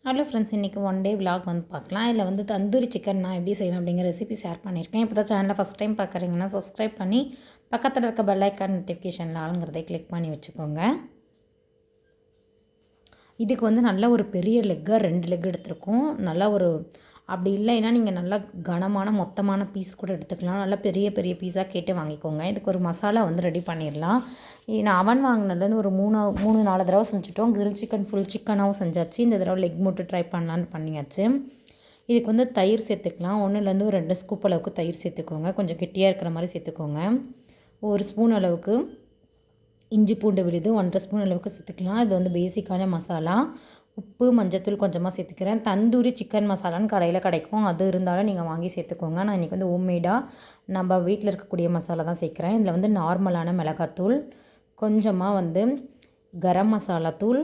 Hello friends, இன்றைக்கி one day vlog வந்து பார்க்கலாம். இதில் வந்து தந்தூரி சிக்கன் நான் எப்படி செய்வேன் அப்படிங்கிற ரெசிபி ஷேர் பண்ணியிருக்கேன். இப்போ தான் சேனலை ஃபஸ்ட் டைம் பார்க்குறீங்கன்னா சப்ஸ்கிரைப் பண்ணி பக்கத்தில் இருக்க பெல் ஐக்கான் நோட்டிஃபிகேஷனில் ஆளுங்கிறதை கிளிக் பண்ணி வச்சுக்கோங்க. இதுக்கு வந்து நல்ல ஒரு பெரிய லெக்காக 2 லெக் எடுத்துருக்கோம். நல்லா ஒரு அப்படி இல்லைன்னா நீங்கள் நல்லா கனமான மொத்தமான பீஸ் கூட எடுத்துக்கலாம். நல்லா பெரிய பெரிய பீஸாக கேட்டு வாங்கிக்கோங்க. இதுக்கு ஒரு மசாலா வந்து ரெடி பண்ணிடலாம். நான் அவன் வாங்கினதுலேருந்து ஒரு 3-4 தடவை செஞ்சுட்டோம். கிரில் சிக்கன் ஃபுல் சிக்கனாகவும் செஞ்சாச்சு. இந்த தடவை லெக் மட்டும் ட்ரை பண்ணலான்னு பண்ணியாச்சு. இதுக்கு வந்து தயிர் சேர்த்துக்கலாம். 1லேருந்து ஒரு 2 ஸ்கூப் அளவுக்கு தயிர் சேர்த்துக்கோங்க. கொஞ்சம் கெட்டியாக இருக்கிற மாதிரி சேர்த்துக்கோங்க. 1 ஸ்பூன் அளவுக்கு இஞ்சி பூண்டு விழுது 1.5 ஸ்பூன் அளவுக்கு சேர்த்துக்கலாம். இது வந்து பேசிக்கான மசாலா. உப்பு, மஞ்சத்தூள் கொஞ்சமாக சேர்த்துக்கிறேன். தந்தூரி சிக்கன் மசாலான்னு கடையில் கிடைக்கும். அது இருந்தாலும் நீங்கள் வாங்கி சேர்த்துக்கோங்க. நான் இன்றைக்கி வந்து ஹோம்மேடாக நம்ம வீட்டில் இருக்கக்கூடிய மசாலா தான் சேர்க்குறேன். இதில் வந்து நார்மலான மிளகாத்தூள், கொஞ்சமாக வந்து கரம் மசாலா தூள்,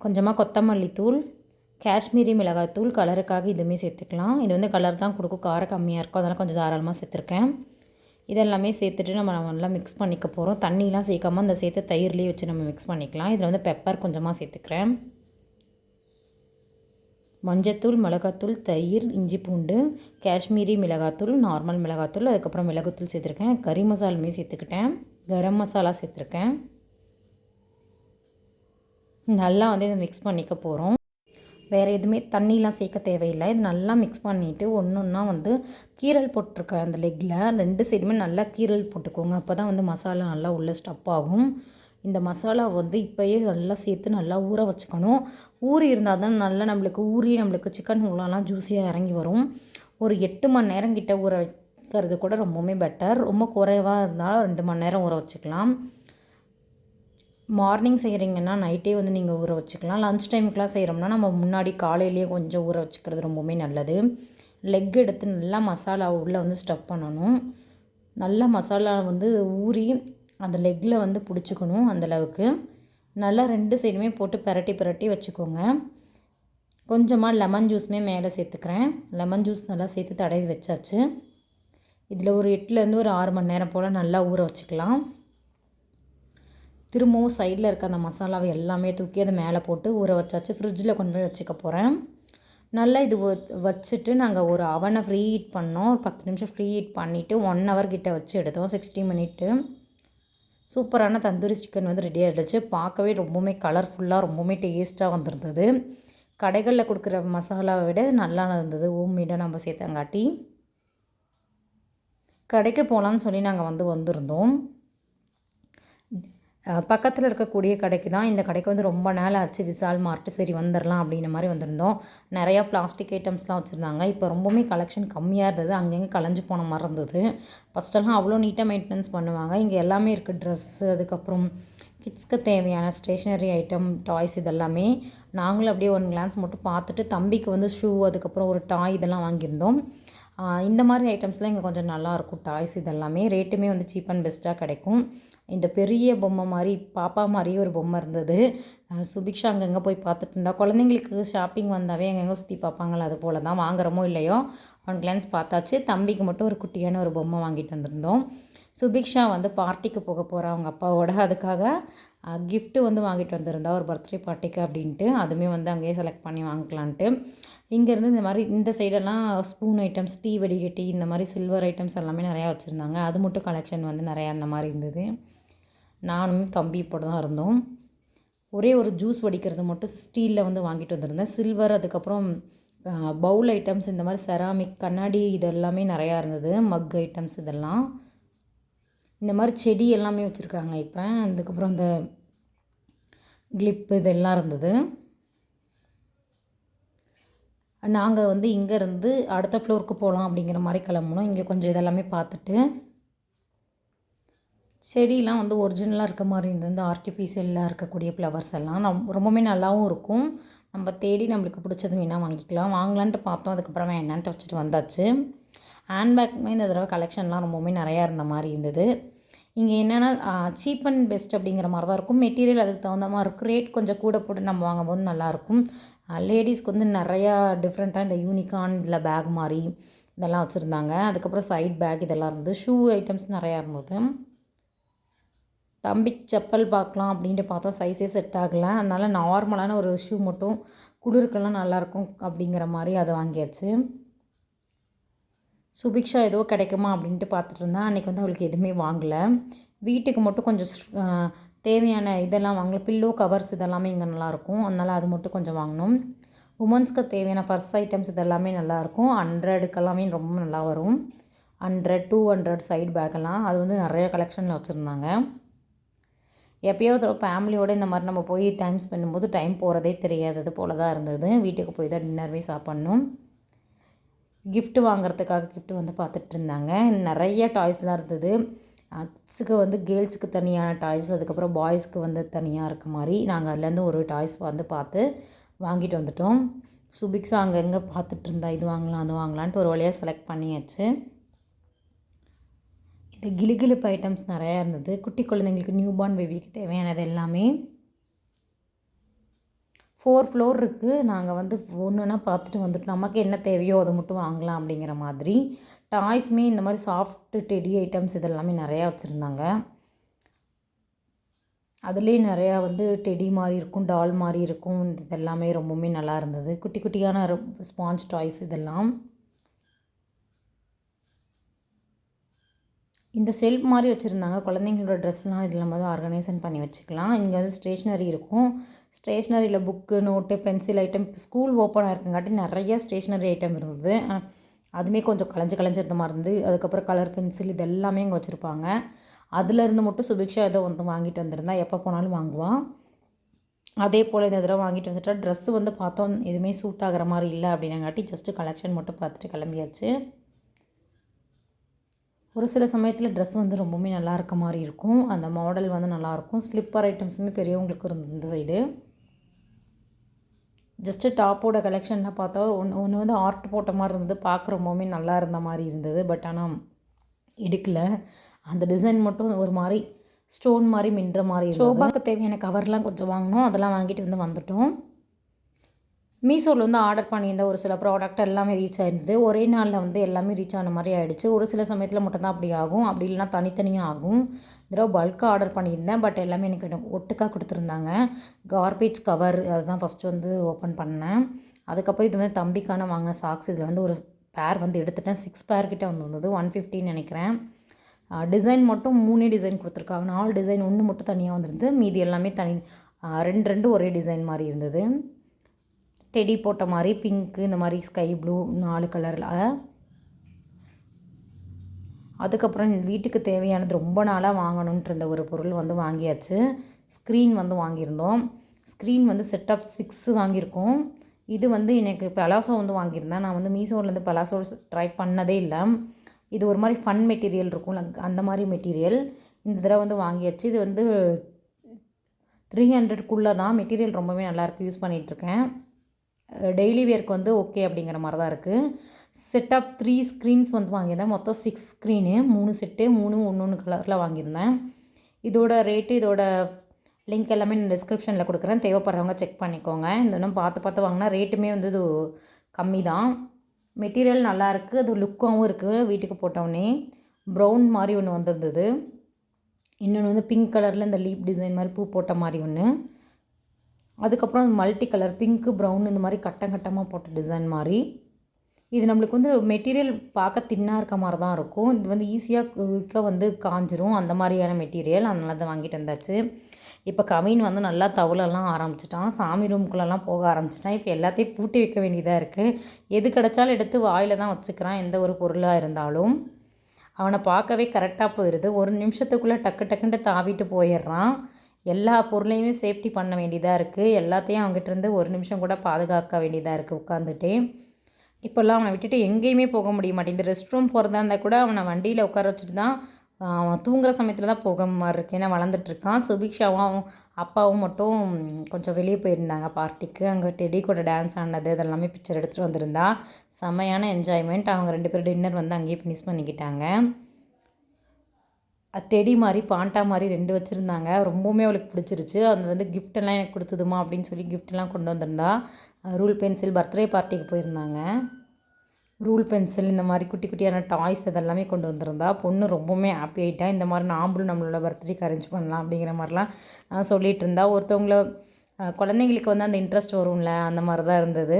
கொஞ்சமாக கொத்தமல்லி தூள், காஷ்மீரி மிளகாத்தூள் கலருக்காக இதுவுமே சேர்த்துக்கலாம். இது வந்து கலர் தான் கொடுக்கும், காரம் கம்மியாக இருக்கும், அதனால் கொஞ்சம் தாராளமாக சேர்த்துருக்கேன். இதெல்லாமே சேர்த்துட்டு நம்ம நல்லா மிக்ஸ் பண்ணிக்க போகிறோம். தண்ணிலாம் சேர்க்காமல் அந்த சேர்த்து தயிர்லேயே வச்சு நம்ம மிக்ஸ் பண்ணிக்கலாம். இதில் வந்து பெப்பர் கொஞ்சமாக சேர்த்துக்கிறேன். மஞ்சத்தூள், மிளகாத்தூள், தயிர், இஞ்சி பூண்டு, காஷ்மீரி மிளகாத்தூள், நார்மல் மிளகாத்தூள், அதுக்கப்புறம் மிளகுத்தூள் சேர்த்துருக்கேன். கறி மசாலுமே சேர்த்துக்கிட்டேன். கரம் மசாலா சேர்த்துருக்கேன். நல்லா வந்து இதை மிக்ஸ் பண்ணிக்க போகிறோம். வேறு எதுவுமே தண்ணிலாம் சேர்க்க தேவையில்லை. இது நல்லா மிக்ஸ் பண்ணிவிட்டு ஒன்றா வந்து கீரல் போட்டிருக்கேன். அந்த லெக்கில் 2 சைடுமே நல்லா கீரல் போட்டுக்கோங்க. அப்போ தான் வந்து மசாலா நல்லா உள்ளே ஸ்டப் ஆகும். இந்த மசாலா வந்து இப்போயே நல்லா சேர்த்து நல்லா ஊற வச்சுக்கணும். ஊறி இருந்தால் தான் நல்லா நம்மளுக்கு சிக்கன் உள்ளலாம் ஜூஸியாக இறங்கி வரும். ஒரு 8 மணி நேரம் கிட்ட ஊற வைக்கிறது கூட ரொம்பவுமே பெட்டர். ரொம்ப குறைவாக இருந்தாலும் 2 மணி நேரம் ஊற வச்சுக்கலாம். மார்னிங் செய்கிறீங்கன்னா நைட்டே வந்து நீங்கள் ஊற வச்சுக்கலாம். லன்ச் டைமுக்குலாம் செய்கிறோம்னா நம்ம முன்னாடி காலையிலேயே கொஞ்சம் ஊற வச்சுக்கிறது ரொம்பவுமே நல்லது. லெக் எடுத்து நல்லா மசாலா உள்ளே வந்து ஸ்டஃப் பண்ணணும். நல்லா மசாலா வந்து ஊறி அந்த லெக்கில் வந்து பிடிச்சிக்கணும். அந்தளவுக்கு நல்லா 2 சைடுமே போட்டு பிரட்டி வச்சுக்கோங்க. கொஞ்சமாக லெமன் ஜூஸுமே மேலே சேர்த்துக்கிறேன். லெமன் ஜூஸ் நல்லா சேர்த்து தடவி வச்சாச்சு. இதில் ஒரு 8லேருந்து ஒரு 6 மணி நேரம் போல் நல்லா ஊற வச்சுக்கலாம். திரும்பவும் சைடில் இருக்க அந்த மசாலாவை எல்லாமே தூக்கி அதை மேலே போட்டு ஊற வச்சாச்சு. ஃப்ரிட்ஜில் கொண்டு போய் வச்சுக்க போகிறேன். நல்லா இது வச்சுட்டு நாங்கள் ஒரு அவனை ஃப்ரீ ஹீட் பண்ணோம். ஒரு 10 நிமிஷம் ஃப்ரீ ஹீட் பண்ணிவிட்டு 1 ஹவர் கிட்ட வச்சு எடுத்தோம். 60 மினிட்டு. சூப்பரான தந்தூரி சிக்கன் வந்து ரெடி ஆகிடுச்சு. பார்க்கவே ரொம்பவுமே கலர்ஃபுல்லாக ரொம்பவுமே டேஸ்ட்டாக வந்திருந்தது. கடைகளில் கொடுக்குற மசாலாவை விட நல்லா இருந்தது. ஹோம்மேடாக நம்ம சேர்த்தங்காட்டி கடைக்கு போகலான்னு சொல்லி நாங்கள் வந்திருந்தோம். பக்கத்தில் இருக்கக்கூடிய கடைக்கு தான். இந்த கடைக்கு வந்து ரொம்ப நாள் ஆச்சு. விசால் மார்ட்டு சரி வந்துடலாம் அப்படின்ற மாதிரி வந்திருந்தோம். நிறையா பிளாஸ்டிக் ஐட்டம்ஸ்லாம் வச்சுருந்தாங்க. இப்போ ரொம்பவுமே கலெக்ஷன் கம்மியாக இருந்தது. அங்கங்கே கலைஞ்சு போன மாதிரி இருந்தது. ஃபஸ்ட்டெல்லாம் அவ்வளோ நீட்டாக மெயின்டெனன்ஸ் பண்ணுவாங்க. இங்கே எல்லாமே இருக்குது. ட்ரெஸ்ஸு, அதுக்கப்புறம் கிட்ஸ்க்கு தேவையான ஸ்டேஷ்னரி ஐட்டம், டாய்ஸ் இதெல்லாமே. நாங்களும் அப்படியே 1 கிளான்ஸ் மட்டும் பார்த்துட்டு தம்பிக்கு வந்து ஷூ, அதுக்கப்புறம் ஒரு டாய் இதெல்லாம் வாங்கியிருந்தோம். இந்த மாதிரி ஐட்டம்ஸ்லாம் இங்கே கொஞ்சம் நல்லாயிருக்கும். டாய்ஸ் இதெல்லாமே ரேட்டுமே வந்து சீப் அண்ட் பெஸ்ட்டாக கிடைக்கும். இந்த பெரிய பொம்மை மாதிரி பாப்பா மாதிரியே ஒரு பொம்மை இருந்தது. சுபிக்ஷா அங்கங்கே போய் பார்த்துட்டு இருந்தா. குழந்தைங்களுக்கு ஷாப்பிங் வந்தாவே எங்கெங்கே சுற்றி பார்ப்பாங்களா, அது போல் தான். வாங்குறமோ இல்லையோ 1 கிளான்ஸ் பார்த்தாச்சு. தம்பிக்கு மட்டும் ஒரு குட்டியான ஒரு பொம்மை வாங்கிட்டு வந்திருந்தோம். சுபிக்ஷா வந்து பார்ட்டிக்கு போக போகிறா அவங்க அப்பாவோட. அதுக்காக கிஃப்ட்டு வந்து வாங்கிட்டு வந்திருந்தா ஒரு பர்த்டே பார்ட்டிக்கு அப்படின்ட்டு. அதுவுமே வந்து அங்கேயே செலக்ட் பண்ணி வாங்கிக்கலான்ட்டு. இங்கேருந்து இந்த மாதிரி இந்த சைடெல்லாம் ஸ்பூன் ஐட்டம்ஸ், டீ வடிகட்டி, இந்த மாதிரி சில்வர் ஐட்டம்ஸ் எல்லாமே நிறையா வச்சுருந்தாங்க. அது மட்டும் கலெக்ஷன் வந்து நிறையா அந்த மாதிரி இருந்தது. நானும் தம்பி இப்போ தான் இருந்தோம். ஒரே ஒரு ஜூஸ் வடிக்கிறது மட்டும் ஸ்டீலில் வந்து வாங்கிட்டு வந்திருந்தேன். சில்வர், அதுக்கப்புறம் பவுல் ஐட்டம்ஸ், இந்த மாதிரி செராமிக் கண்ணாடி இதெல்லாமே நிறையா இருந்தது. மக் ஐட்டம்ஸ் இதெல்லாம். இந்த மாதிரி செடி எல்லாமே வச்சுருக்காங்க இப்போ. அதுக்கப்புறம் இந்த கிளிப்பு இதெல்லாம் இருந்தது. நாங்கள் வந்து இங்கேருந்து அடுத்த ஃப்ளோருக்கு போகலாம் அப்படிங்கிற மாதிரி கிளம்புனோம். இங்கே கொஞ்சம் இதெல்லாமே பார்த்துட்டு செடியெலாம் வந்து ஒரிஜினலாக இருக்க மாதிரி இருந்தது. இந்த ஆர்டிஃபிஷியலாக இருக்கக்கூடிய ஃப்ளவர்ஸ் எல்லாம் ரொம்பவுமே நல்லாவும் இருக்கும். நம்ம தேடி நம்மளுக்கு பிடிச்சது வேணால் வாங்கலான்ட்டு பார்த்தோம். அதுக்கப்புறம் வேணான்ட்டு வச்சுட்டு வந்தாச்சு. ஹேண்ட்பேக்குமே இந்த தடவை கலெக்ஷன்லாம் ரொம்பவுமே நிறையா இருந்த மாதிரி இருந்தது. இங்கே என்னென்னா சீப் அண்ட் பெஸ்ட் அப்படிங்கிற மாதிரி தான் இருக்கும். மெட்டீரியல் அதுக்கு தகுந்த மாதிரி இருக்கும். ரேட் கொஞ்சம் கூட போட்டு நம்ம வாங்கும்போது நல்லாயிருக்கும். லேடிஸ்க்கு வந்து நிறையா டிஃப்ரெண்ட்டாக இந்த யூனிகார்ன் இதில் பேக் மாதிரி இதெல்லாம் வச்சுருந்தாங்க. அதுக்கப்புறம் சைட் பேக் இதெல்லாம் இருந்தது. ஷூ ஐட்டம்ஸ் நிறையா இருந்தது. தம்பிக்கு செப்பல் பார்க்கலாம் அப்படின்ட்டு பார்த்தோம், சைஸே செட் ஆகலை. அதனால் நார்மலான ஒரு ஷூ மட்டும் குளிருக்கெல்லாம் நல்லாயிருக்கும் அப்படிங்கிற மாதிரி அதை வாங்கியாச்சு. சுபிக்ஷா ஏதோ கிடைக்குமா அப்படின்ட்டு பார்த்துட்டு இருந்தேன். அன்றைக்கி வந்து அவளுக்கு எதுவுமே வாங்கலை. வீட்டுக்கு மட்டும் கொஞ்சம் தேவையான இதெல்லாம் வாங்கலாம். பில்லோ கவர்ஸ் இதெல்லாமே இங்கே நல்லாயிருக்கும். அதனால் அது மட்டும் கொஞ்சம் வாங்கினோம். உமன்ஸ்க்கு தேவையான பர்ஸ் ஐட்டம்ஸ் இதெல்லாமே நல்லாயிருக்கும். 100க்கெல்லாமே ரொம்ப நல்லா வரும். 100, 200 சைடு பேக்கெல்லாம் அது வந்து நிறைய கலெக்ஷனில் வச்சுருந்தாங்க. எப்போயாவது ஃபேமிலியோடு இந்த மாதிரி நம்ம போய் டைம் ஸ்பெண்ட் பண்ணும்போது டைம் போகிறதே தெரியாதது போல தான் இருந்தது. வீட்டுக்கு போய் தான் டின்னர்வே சாப்பிட்ணும். கிஃப்ட்டு வாங்குறதுக்காக கிஃப்ட்டு வந்து பார்த்துட்டு இருந்தாங்க. நிறைய டாய்ஸ்லாம் இருந்தது. கிட்ஸுக்கு வந்து கேர்ள்ஸுக்கு தனியான டாய்ஸ், அதுக்கப்புறம் பாய்ஸ்க்கு வந்து தனியாக இருக்க மாதிரி நாங்கள் அதுலேருந்து ஒரு டாய்ஸ் வந்து பார்த்து வாங்கிட்டு வந்துட்டோம். சுபிக்ஸா அங்கங்கே பார்த்துட்டு இருந்தா, இது வாங்கலாம் அது வாங்கலான்ட்டு ஒரு வழியாக செலக்ட் பண்ணியாச்சு. இந்த கிளிகிளிப்பு ஐட்டம்ஸ் நிறையா இருந்தது. குட்டி குழந்தைங்களுக்கு நியூ பார்ன் பேபிக்கு தேவையானது எல்லாமே. 4 ஃப்ளோர் இருக்குது. நாங்கள் வந்து ஒன்று ஒன்றா பார்த்துட்டு வந்துட்டு நமக்கு என்ன தேவையோ அதை மட்டும் வாங்கலாம் அப்படிங்கிற மாதிரி. டாய்ஸுமே இந்த மாதிரி சாஃப்ட் டெடி ஐட்டம்ஸ் இதெல்லாமே நிறையா வச்சுருந்தாங்க. அதுலேயே நிறையா வந்து டெடி மாதிரி இருக்கும், டால் மாதிரி இருக்கும். இதெல்லாமே ரொம்பவுமே நல்லா இருந்தது. குட்டி குட்டியான ஸ்பாஞ்ச் டாய்ஸ் இதெல்லாம். இந்த ஷெல்ஃப் மாதிரி வச்சுருந்தாங்க. குழந்தைங்களோட ட்ரெஸ்லாம் இதில் நம்ம வந்து ஆர்கனைசேஷன் பண்ணி வச்சுக்கலாம். இங்கே வந்து ஸ்டேஷ்னரி இருக்கும். ஸ்டேஷ்னரியில் book, note, pencil item. School open ஆகிருக்கங்காட்டி நிறைய ஸ்டேஷ்னரி ஐட்டம் இருந்தது. அதுவுமே கொஞ்சம் கலைஞ்சிருந்த மாதிரி இருந்து. அதுக்கப்புறம் கலர் பென்சில் இது எல்லாமே இங்கே வச்சுருப்பாங்க. அதிலேருந்து மட்டும் சுபிக்ஷா ஏதோ வந்து வாங்கிட்டு வந்திருந்தா, எப்போ போனாலும் வாங்குவான். அதே போல் இந்த தடவை வாங்கிட்டு வந்துட்டா. ட்ரெஸ்ஸு வந்து பார்த்தோம் எதுவுமே சூட் ஆகிற மாதிரி இல்லை அப்படின்னாங்காட்டி ஜஸ்ட்டு கலெக்ஷன் மட்டும் பார்த்துட்டு கிளம்பியாச்சு. ஒரு சில சமயத்தில் ட்ரெஸ் வந்து ரொம்பவுமே நல்லா இருக்க மாதிரி இருக்கும். அந்த மாடல் வந்து நல்லாயிருக்கும். ஸ்லிப்பர் ஐட்டம்ஸுமே பெரியவங்களுக்கு இருந்தது இந்த சைடு. ஜஸ்ட்டு டாப்போட கலெக்ஷனில் பார்த்தா ஒன்று வந்து ஆர்ட் போட்ட மாதிரி இருந்தது. பார்க்க ரொம்பவுமே நல்லா இருந்த மாதிரி இருந்தது. பட் ஆனால் எடுக்கலை. அந்த டிசைன் மட்டும் ஒரு மாதிரி ஸ்டோன் மாதிரி மின்ற மாதிரி இருந்தது. ஷோபாக்கு தேவையான கவர்லாம் கொஞ்சம் வாங்கினோம். அதெல்லாம் வாங்கிட்டு வந்துட்டோம். மீஷோவில் வந்து ஆர்டர் பண்ணியிருந்த ஒரு சில ப்ராடக்ட் எல்லாமே ரீச் ஆகிருந்தது. ஒரே நாளில் வந்து எல்லாமே ரீச் ஆன மாதிரி ஆகிடுச்சு. ஒரு சில சமயத்தில் மட்டும்தான் அப்படி ஆகும். அப்படி இல்லைனா தனித்தனியாக ஆகும். இந்த தடவை பல்காக ஆர்டர் பண்ணியிருந்தேன். பட் எல்லாமே எனக்கு ஒட்டுக்காக கொடுத்துருந்தாங்க. கார்பேஜ் கவர் அதுதான் ஃபஸ்ட்டு வந்து ஓப்பன் பண்ணேன். அதுக்கப்புறம் இது வந்து தம்பிக்கான வாங்கின சாக்ஸ். இதில் வந்து ஒரு பேர் வந்து எடுத்துட்டேன். 6 பேர் கிட்டே வந்தது. 150 நினைக்கிறேன். டிசைன் மட்டும் 3 டிசைன் கொடுத்துருக்காங்க. 4 டிசைன், 1 மட்டும் தனியாக வந்துருந்து. மீதி எல்லாமே தனி 2 ஒரே டிசைன் மாதிரி இருந்தது. டெடி போட்ட மாதிரி பிங்க்கு, இந்த மாதிரி ஸ்கை ப்ளூ 4 கலரில். அதுக்கப்புறம் வீட்டுக்கு தேவையானது ரொம்ப நாளாக வாங்கணுன்ட்டு இருந்த ஒரு பொருள் வந்து வாங்கியாச்சு. ஸ்க்ரீன் வந்து வாங்கியிருந்தோம். ஸ்க்ரீன் வந்து செட் ஆஃப் 6 வாங்கியிருக்கோம். இது வந்து எனக்கு பலாசோ வந்து வாங்கியிருந்தேன். நான் வந்து மீஷோவிலேருந்து பலாசோ ட்ரை பண்ணதே இல்லை. இது ஒரு மாதிரி ஃபன் மெட்டீரியல் இருக்கும்ல, அந்த மாதிரி மெட்டீரியல் இந்த தடவை வந்து வாங்கியாச்சு. இது வந்து 300க்குள்ளே தான். மெட்டீரியல் ரொம்பவே நல்லாயிருக்கு. யூஸ் பண்ணிகிட்ருக்கேன். டெய்லி வேர்க்கு வந்து ஓகே அப்படிங்கிற மாதிரி தான் இருக்குது. செட் ஆஃப் 3 ஸ்க்ரீன்ஸ் வந்து வாங்கியிருந்தேன். மொத்தம் 6 ஸ்க்ரீனு, 3 செட்டு, 3 ஒன்று கலரில் வாங்கியிருந்தேன். இதோட ரேட்டு, இதோட லிங்க் எல்லாமே நான் டிஸ்கிரிப்ஷனில் கொடுக்குறேன். தேவைப்படுறவங்க செக் பண்ணிக்கோங்க. இந்த இன்னும் பார்த்து வாங்கினா ரேட்டுமே வந்து இது கம்மி தான். மெட்டீரியல் நல்லாயிருக்கு. அது லுக்காகவும் இருக்குது. வீட்டுக்கு போட்டோடனே ப்ரௌன் மாதிரி ஒன்று வந்திருந்தது. இன்னொன்று வந்து பிங்க் கலரில் இந்த லீப் டிசைன் மாதிரி பூ போட்ட மாதிரி ஒன்று. அதுக்கப்புறம் மல்டி கலர் பிங்க்கு, ப்ரௌன் இந்த மாதிரி கட்டமாக போட்ட டிசைன் மாதிரி. இது நம்மளுக்கு வந்து மெட்டீரியல் பார்க்க தின்னாக இருக்க மாதிரி தான் இருக்கும். இது வந்து ஈஸியாக குயிக்காக வந்து காஞ்சிரும். அந்த மாதிரியான மெட்டீரியல். அதனால தான் வாங்கிட்டு வந்தாச்சு. இப்போ கவின் வந்து நல்லா தவளெல்லாம் ஆரம்பிச்சிட்டான். சாமி ரூம்குள்ளெல்லாம் போக ஆரம்பிச்சிட்டான். இப்போ எல்லாத்தையும் பூட்டி வைக்க வேண்டியதாக இருக்குது. எது கிடச்சாலும் எடுத்து வாயில் தான் வச்சுக்கிறான். எந்த ஒரு பொருளாக இருந்தாலும் அவனை பார்க்கவே கரெக்டாக போயிடுது. ஒரு நிமிஷத்துக்குள்ளே டக்குன்ட்டு தாவிட்டு போயிடுறான். எல்லா பொருளையுமே சேஃப்டி பண்ண வேண்டியதாக இருக்குது. எல்லாத்தையும் அவங்ககிட்டருந்து ஒரு நிமிஷம் கூட பாதுகாக்க வேண்டியதாக இருக்குது உட்காந்துட்டே. இப்போல்லாம் அவனை விட்டுட்டு எங்கேயுமே போக முடிய மாட்டேங்குது. ரெஸ்ட் ரூம் போகிறதா இருந்தால் கூட அவனை வண்டியில் உட்கார வச்சுட்டு தான் அவன் தூங்குகிற சமயத்தில் தான் போக மாதிரி இருக்குது. ஏன்னா வளர்ந்துட்டுருக்கான். சுபிக்ஷாவும் அப்பாவும் மட்டும் கொஞ்சம் வெளியே போயிருந்தாங்க பார்ட்டிக்கு. அங்கே டெடி கூட டான்ஸ் ஆனது இதெல்லாமே பிக்சர் எடுத்துகிட்டு வந்திருந்தா. செம்மையான என்ஜாய்மெண்ட். அவங்க 2 பேரும் டின்னர் வந்து அங்கேயே ஃபினிஷ் பண்ணிக்கிட்டாங்க. டெடி மாதிரி பாண்டா மாதிரி 2 வச்சுருந்தாங்க. ரொம்பவுமே அவளுக்கு பிடிச்சிருச்சு. அது வந்து கிஃப்டெல்லாம் எனக்கு கொடுத்ததுமா அப்படின்னு சொல்லி கிஃப்டெல்லாம் கொண்டு வந்திருந்தா. ரூல் பென்சில் பர்த்டே பார்ட்டிக்கு போயிருந்தாங்க. ரூல் பென்சில் இந்த மாதிரி குட்டி குட்டியான டாய்ஸ் இதெல்லாமே கொண்டு வந்திருந்தா. பொண்ணு ரொம்பவுமே ஹாப்பி ஆகிட்டா. இந்த மாதிரி நாம்பளும் நம்மளோட பர்த்டேக்கு அரேஞ்ச் பண்ணலாம் அப்படிங்கிற மாதிரிலாம் சொல்லிகிட்டு இருந்தா. ஒருத்தவங்கள குழந்தைங்களுக்கு வந்து அந்த இன்ட்ரெஸ்ட் வரும்ல, அந்த மாதிரி தான் இருந்தது.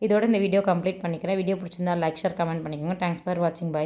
இதோட இந்த வீடியோ கம்ப்ளீட் பண்ணிக்கிறேன். வீடியோ பிடிச்சிருந்தா லைக் ஷேர் கமெண்ட் பண்ணிக்கோங்க. தேங்க்ஸ் ஃபார் வாட்சிங். பை.